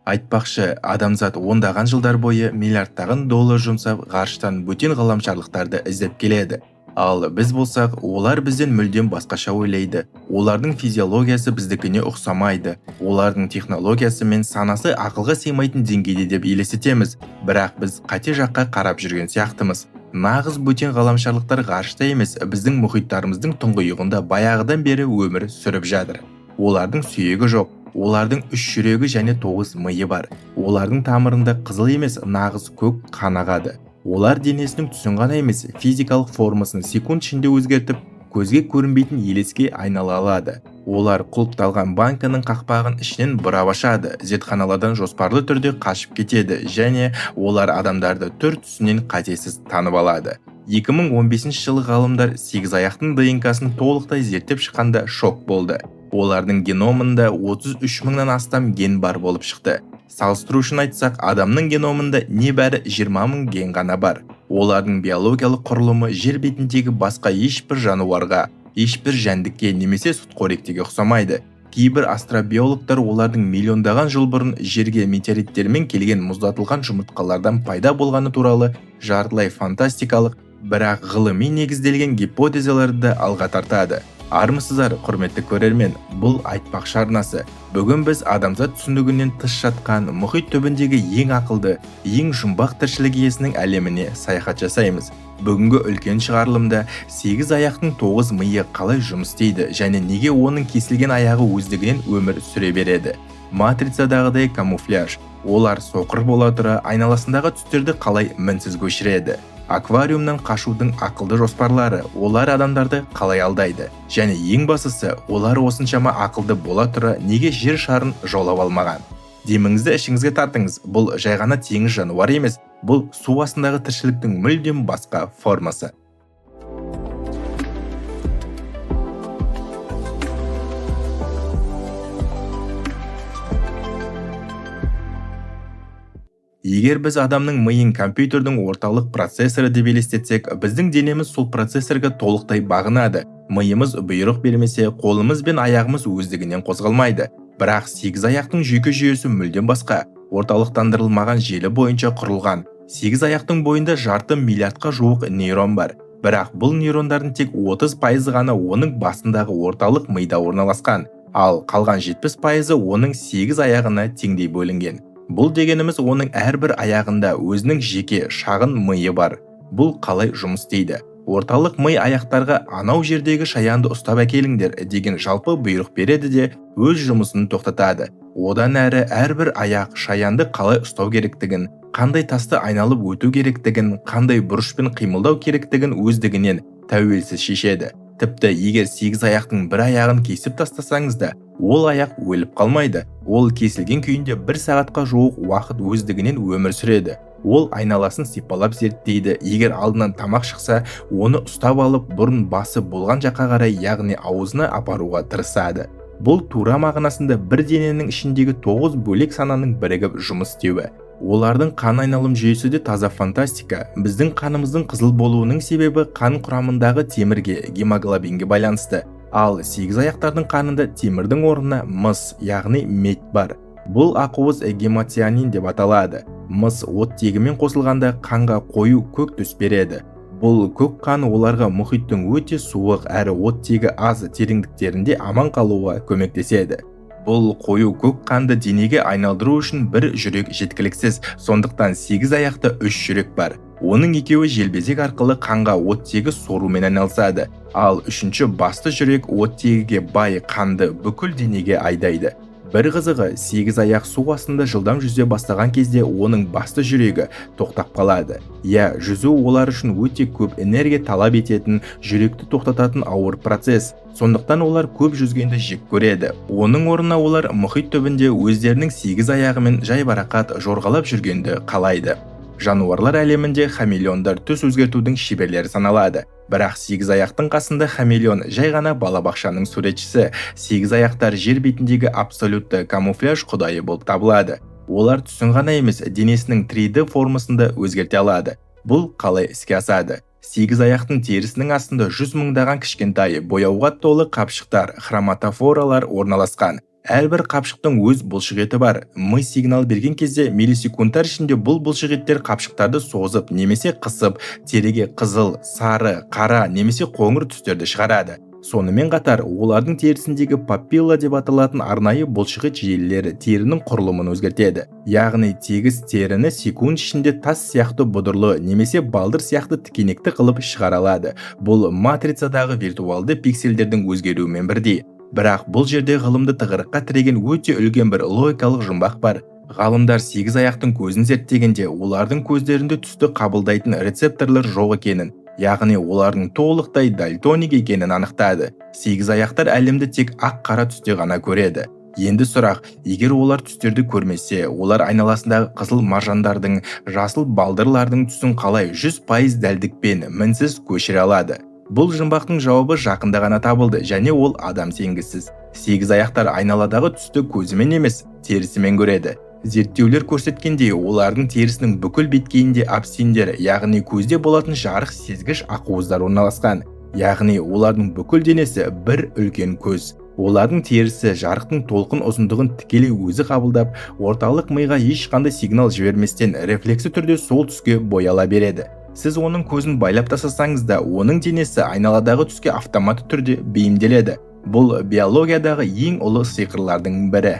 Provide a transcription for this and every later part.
Айтпақшы, адамзат ондаған жылдар бойы миллиардтаған доллар жұмсап ғарыштан бөтен ғаламшарлықтарды іздеп келеді. Ал біз болсақ, олар бізден мүлдем басқаша ойлайды. Олардың физиологиясы біздікіне ұқсамайды. Олардың технологиясы мен санасы ақылға сыймайтын деңгейде деп елестетеміз. Бірақ біз қате жаққа қарап жүрген сияқтымыз. Нағыз бөтен ғаламшарлықтар ғарышта емес, біздің мұхиттарымыздың тұңғиығында баяғыдан бері өмір сүріп жатыр. Олардың сүйегі жоқ. Олардың 3 жүрегі және 9 миы бар. Олардың тамырында қызыл емес, нағыз көк қан ағады. Олар денесінің түсін ғана емес, физикалық формасын секунд ішінде өзгертіп, көзге көрінбейтін елеске айнала алады. Олар құлыпталған банкінің қақпағын ішінен бұрап ашады, зертханалардан жоспарлы түрде қашып кетеді және олар адамдарды түр-түсінен қатесіз танып алады. 2015 жылы ғалымдар 8 аяқтың ДНК-сын толықтай зерттеп шыққанда шок болды. Олардың геномында 33 мыңнан астам ген бар болып шықты. Салыстыру үшін айтсақ, адамның геномында небәрі 20 мың ген ғана бар. Олардың биологиялық құрылымы жер бетіндегі басқа ешбір жануарға, ешбір жәндікке немесе сүтқоректіге ұқсамайды. Кейбір астробиологтар олардың миллиондаған жыл бұрын жерге метеориттермен келген мұздатылған жұмыртқалардан пайда болғаны туралы жартылай фантастикалық, бірақ ғылыми негізделген гипотезаларды алға тартады. Армысыздар, құрметті көрермен, бұл айтпақшы арнасы. Бүгін біз адамзат түсінігінен тыс жатқан мұхит түбіндегі ең ақылды, ең жұмбақ тіршілік иесінің әлеміне саяхат жасаймыз. Бүгінгі үлкен шығарылымда 8 аяқтың 9 миы қалай жұмыс істейді және неге оның кесілген аяғы өздігінен өмір сүре береді. Матрицадағыдай камуфляж. Олар соқыр бола тұра айналасындағы түстерді қалай мінсіз көшіреді. Аквариумнан қашудың ақылды жоспарлары, олар адамдарды қалай алдайды. Және ең бастысы, олар осыншама ақылды бола тұра неге жер шарын жаулап алмаған. Деміңізді ішіңізге тартыңыз, бұл жай ғана теңіз жануар емес, бұл су астындағы тіршіліктің мүлдем басқа формасы. Егер біз адамның миын компьютердің орталық процессоры деп елестетсек, біздің денеміз сол процессорға толықтай бағынады. Миымыз бұйрық бермесе, қолымыз бен аяғымыз өздігінен қозғалмайды. Бірақ 8 аяқтың жүйке жүйесі мүлдем басқа, орталықтандырылмаған желі бойынша құрылған. 8 аяқтың бойында жарты миллиардқа жуық нейрон бар. Бірақ бұл нейрондардың тек 30% ғана оның басындағы орталық мида орналасқан, ал қалған 70% оның 8 аяғына теңдей бөлінген. Бұл дегеніміз оның әрбір аяғында өзінің жеке шағын миы бар. Бұл қалай жұмыс істейді? Орталық ми аяқтарға анау жердегі шаянды ұстап әкеліңдер деген жалпы бұйрық береді де өз жұмысын тоқтатады. Одан әрі әрбір аяқ шаянды қалай ұстау керектігін, қандай тасты айналып өту керектігін, қандай бұрышпен қимылдау керектігін өздігінен тәуелсіз шешеді. Тіпті егер 8 аяқтың бір аяғын кесіп тастасаңыз да, ол аяқ өліп қалмайды. Ол кесілген күйінде 1 сағатқа жуық уақыт өздігінен өмір сүреді. Ол айналасын сипалап зерттейді. Егер алдынан тамақ шықса, оны ұстап алып, бұрын басы болған жаққа қарай, яғни аузына апаруға тырысады. Бұл тура мағынасында бір дененің ішіндегі 9 бөлек сананың бірігіп жұмыс істеуі. Олардың қан айналым жүйесі де таза фантастика. Біздің қанымыздың қызыл болуының себебі қан құрамындағы темірге, гемоглобинге байланысты. Ал 8 аяқтардың қанында темірдің орнына мыс, яғни медь бар. Бұл ақуыз гемоцианин деп аталады. Мыс оттегімен қосылғанда қанға қою көк түс береді. Бұл көк қан оларға мұхиттың өте суық әрі оттегі аз тереңдіктерінде аман қалуға көмектеседі. Бұл қою көк қанды денеге айналдыру үшін бір жүрек жеткіліксіз, сондықтан 8 аяқта 3 жүрек бар. Оның екеуі желбезек арқылы қанға оттегі сорумен айналысады, ал үшінші басты жүрек оттегіге бай қанды бүкіл денеге айдайды. Бір қызығы, 8 аяқ су астында жылдам жүзе бастаған кезде оның басты жүрегі тоқтап қалады. Жүзу олар үшін өте көп энергия талап ететін, жүректі тоқтататын ауыр процесс. Сондықтан олар көп жүзгенді жек көреді. Оның орнына олар мұхит түбінде өздерінің 8 аяғымен жайбарақат жорғалап жүргенді қалайды. Жануарлар әлемінде хамелеондар түс өзгертудің шеберлері саналады. Бірақ 8 аяқтың қасында хамелеон жай ғана балабақшаның суретшісі. 8 аяқтар жер бетіндегі абсолютті камуфляж құдайы болып табылады. Олар түсін ғана емес, денесінің 3D формасында өзгерте алады. Бұл қалай іске асады? 8 аяқтың терісінің астында 100 мыңдаған кішкентай бояуға толы қапшықтар, хроматофоралар орналасқан. Әрбір қапшықтың өз бұлшықеті бар. Ми сигнал берген кезде миллисекундтар ішінде бұл бұлшықеттер қапшықтарды созып немесе қысып, теріге қызыл, сары, қара немесе қоңыр түстерді шығарады. Сонымен қатар, олардың терісіндегі папилла деп аталатын арнайы бұлшықет желілері терінің құрылымын өзгертеді. Яғни тегіс теріні секунд ішінде тас сияқты бұдырлы немесе балдыр сияқты тікенекті қылып шығара алады. Бұл матрицадағы виртуалды пиксельдердің өзгеруімен бірдей. Бірақ бұл жерде ғылымды тығырыққа тіреген өте үлкен бір логикалық жұмбақ бар. Ғалымдар сегіз аяқтың көзін зерттегенде, олардың көздерінде түсті қабылдайтын рецепторлар жоқ екенін, яғни олардың толықтай дальтоник екенін анықтады. Сегіз аяқтар әлемді тек ақ-қара түсте ғана көреді. Енді сұрақ, егер олар түстерді көрмесе, олар айналасындағы қызыл маржандардың, жасыл балдырлардың түсін қалай 100% дәлдікпен мінсіз көшіре алады? Бұл жұмбақтың жауабы жақында ғана табылды, және ол адам сенгісіз. Сегіз аяқтар айналадағы түсті көзімен емес, терісімен көреді. Зерттеулер көрсеткендей, олардың терісінің бүкіл беткейінде апсиндер, яғни көзде болатын жарық сезгіш ақуыздар орналасқан. Яғни олардың бүкіл денесі бір үлкен көз. Олардың терісі жарықтың толқын ұзындығын тікелей өзі қабылдап, орталық миға ешқандай сигнал жіберместен рефлексы түрде сол түске бояла береді. Сіз оның көзін байлап тастасаңыз да, оның денесі айналадағы түске автоматты түрде бейімделеді. Бұл биологиядағы ең ұлы сиқырлардың бірі.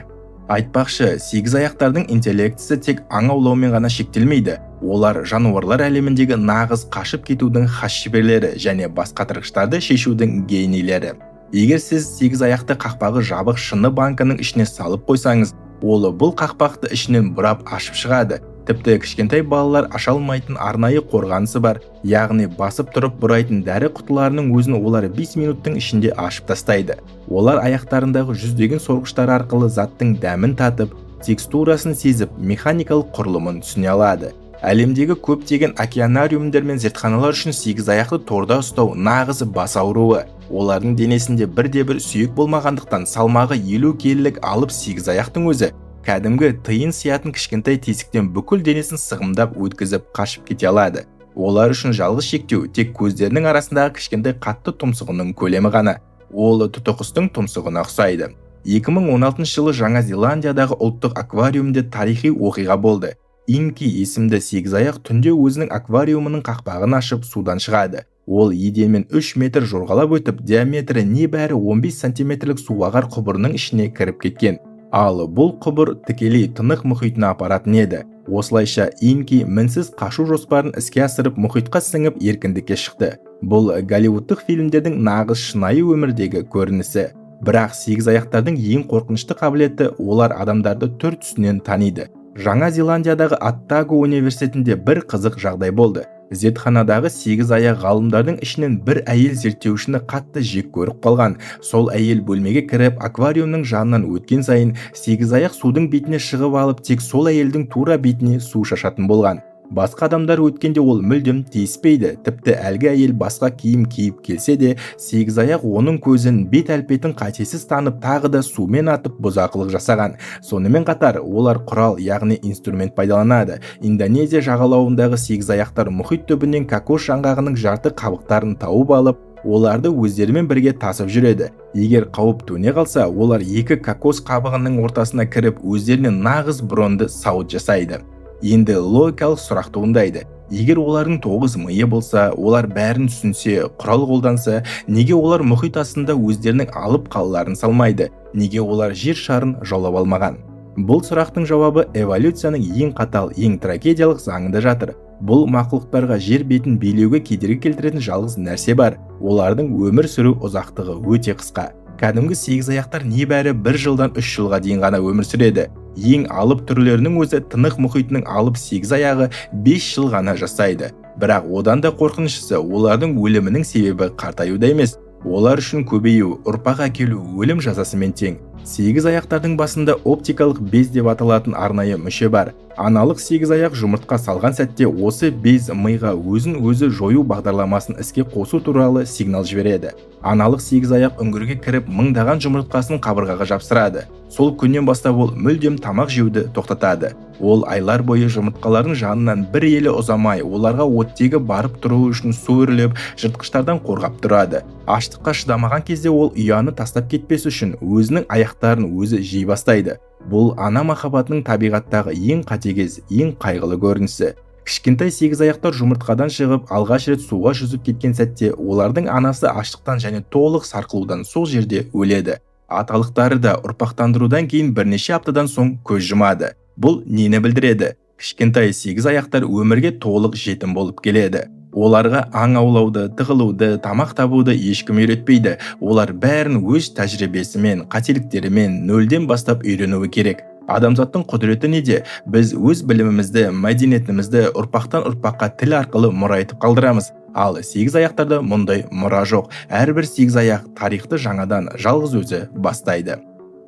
Айтпақшы, сегіз аяқтардың интеллектісі тек аң аулаумен ғана шектелмейді. Олар жануарлар әлеміндегі нағыз қашып кетудің хас шеберлері және басқа тырғыштарды шешудің генийлері. Егер сіз сегіз аяқты қақпағы жабық шыны банкының ішіне салып қойсаңыз, ол бұл қақпақты ішінен бұрап ашып шығады. Тіпті кішкентай балалар аша алмайтын арнайы қорғанысы бар, яғни басып тұрып бұрайтын дәрі құтыларының өзін олар 5 минуттың ішінде ашып тастайды. Олар аяқтарындағы жүздеген сорғыштар арқылы заттың дәмін татып, текстурасын сезіп, механикалық құрылымын түсіне алады. Әлемдегі көптеген океанариумдер мен зертханалар үшін сегіз аяқты торда ұстау нағыз бас ауруы. Олардың денесінде бірде-бір сүйек болмағандықтан салмағы 50 келілік алып сегіз аяқтың өзі кәдімгі тиын сиятын кішкентай тесіктен бүкіл денесін сығымдап өткізіп қашып кете алады. Олар үшін жалғыз шектеу тек көздерінің арасындағы кішкентай қатты тұмсығының көлемі ғана. Ол тұтықұстың тұмсығына ұқсайды. 2016 жылы Жаңа Зеландиядағы ұлттық аквариумде тарихи оқиға болды. Инки есімді сегіз аяқ түнде өзінің аквариумының қақпағын ашып судан шығады. Ол еденмен 3 метр жорғалап өтіп, диаметрі небәрі 15 сантиметрлік суағар құбырының ішіне кіріп кеткен. Ал бұл құбыр тікелей тынық мұхитына апаратын еді. Осылайша Инки мінсіз қашу жоспарын іске асырып мұхитқа сіңіп еркіндікке шықты. Бұл голливудтық фильмдердің нағыз шынайы өмірдегі көрінісі. Бірақ сегіз аяқтардың ең қорқынышты қабілеті олар адамдарды түр түсінен таниды. Жаңа Зеландиядағы Оттаго университетінде бір қызық жағдай болды. Зертханадағы сегіз аяқ ғалымдардың ішінен бір әйел зерттеушіні қатты жек көріп қалған. Сол әйел бөлмеге кіріп, аквариумның жанынан өткен сайын сегіз аяқ судың бетіне шығып алып, тек сол әйелдің тура бетіне су шашатын болған. Басқа адамдар өткенде ол мүлдем тиіспейді. Тіпті әлгі әйел басқа киім киіп келсе де, сегіз аяқ оның көзін, бет әлпетін қатесіз танып, тағы да сумен атып бұзақылық жасаған. Сонымен қатар, олар құрал, яғни инструмент пайдаланады. Индонезия жағалауындағы сегіз аяқтар мұхит түбінен кокос жаңғағының жарты қабықтарын тауып алып, оларды өздерімен бірге тасып жүреді. Егер қауіп төне қалса, олар екі кокос қабығының ортасына кіріп, өздеріне нағыз бронды сауыт жасайды. Енді логикалық сұрақ туындайды. Егер олардың 9 миы болса, олар бәрін түсінсе, құрал қолданса, неге олар мұхит астында өздерінің алып қалаларын салмайды? Неге олар жер шарын жаулап алмаған? Бұл сұрақтың жауабы эволюцияның ең қатал, ең трагедиялық заңында жатыр. Бұл мақұлықтарға жер бетін билеуге кедергі келтіретін жалғыз нәрсе бар. Олардың өмір сүру ұзақтығы өте қысқа. Кәдімгі сегіз аяқтар небәрі 1 жылдан 3 жылға дейін ғана өмір сүреді. Ең алып түрлерінің өзі тынық мұхитының алып сегіз аяғы 5 жыл ғана жасайды. Бірақ одан да қорқыныштысы олардың өлімінің себебі қартаюда емес. Олар үшін көбею, ұрпақ әкелу өлім жазасымен тең. Сегіз аяқтардың басында оптикалық без деп аталатын арнайы мүше бар. Аналық сегіз аяқ жұмыртқа салған сәтте осы без миға өзін өзі жою бағдарламасын іске қосу туралы сигнал жібереді. Аналық сегіз аяқ үңгірге кіріп мыңдаған жұмыртқасын қабырғаға жапсырады. Сол күннен бастап ол мүлдем тамақ жеуді тоқтатады. Ол айлар бойы жұмыртқалардың жанынан бір елі ұзамай, оларға оттегі барып тұруы үшін су үрлеп, жыртқыштардан қорғап тұрады. Аштыққа шыдамаған кезде ол ұяны тастап кетпес үшін өзінің аяқтарын өзі жей бастайды. Бұл ана махаббатының табиғаттағы ең қатыгез, ең қайғылы көрінісі. Кішкентай сегізаяқтар жұмыртқадан шығып, алғаш рет суға жүзіп кеткен сәтте, олардың анасы аштықтан және толық сарқылудан сол жерде өледі. Аталықтары да ұрпақтандырудан кейін бірнеше аптадан соң көз жұмады. Бұл нені білдіреді? Кішкентай сегізаяқтар өмірге толық жетім болып келеді. Оларға аң аулауды, тығылуды, тамақ табуды ешкім үйретпейді. Олар бәрін өз тәжірибесімен, қателіктерімен нөлден бастап үйренуі керек. Адамзаттың құдіреті неде? Біз өз білімімізді, мәдениетімізді ұрпақтан ұрпаққа тіл арқылы мұра етіп қалдырамыз. Ал сегізаяқтарда мұндай мұра жоқ. Әрбір сегізаяқ тарихты жаңадан жалғыз өзі бастайды.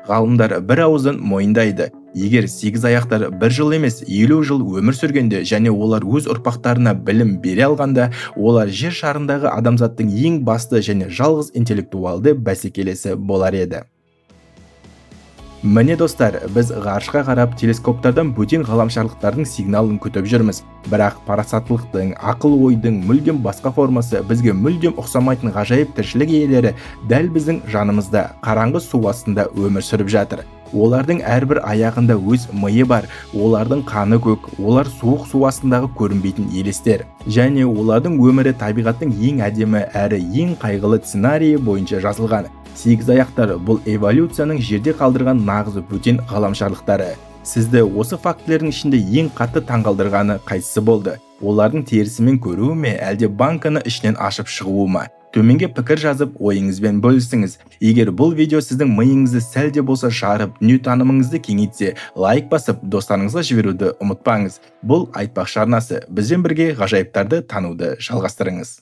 Ғалымдар бір ауыздан мойындайды. Егер сегізаяқтар бір жыл емес, 50 жыл өмір сүргенде және олар өз ұрпақтарына білім бере алғанда, олар жер шарындағы адамзаттың ең басты және жалғыз интеллектуалды бәсекелесі болар еді. Міне достар, біз ғарышқа қарап телескоптардан бөтен ғаламшарлықтардың сигналын күтіп жүрміз. Бірақ парасаттылықтың, ақыл-ойдың мүлдем басқа формасы, бізге мүлдем ұқсамайтын ғажайып тіршілік иелері дәл біздің жанымызда, қараңғы су астында өмір сүріп жатыр. Олардың әрбір аяғында өз миы бар, олардың қаны көк, олар суық су астындағы көрінбейтін елестер. Және олардың өмірі табиғаттың ең әдемі әрі ең қайғылы сценарийі бойынша жазылған. Сегізаяқтар бұл эволюцияның жерде қалдырған нағыз бөтен ғаламшарлықтары. Сізді осы фактілердің ішінде ең қатты таңғалдырғаны қайсысы болды? Олардың терісімен көруі ме, әлде банканы ішінен ашып шығуы ма? Төменге пікір жазып, ойыңызбен бөлісіңіз. Егер бұл видео сіздің миыңызды сәл де болса жарып, дүниетанымыңызды кеңейтсе, лайк басып, достарыңызға жіберуді ұмытпаңыз. Бұл айтпақшы арнасы. Бізбен бірге ғажайыптарды тануды жалғастырыңыз.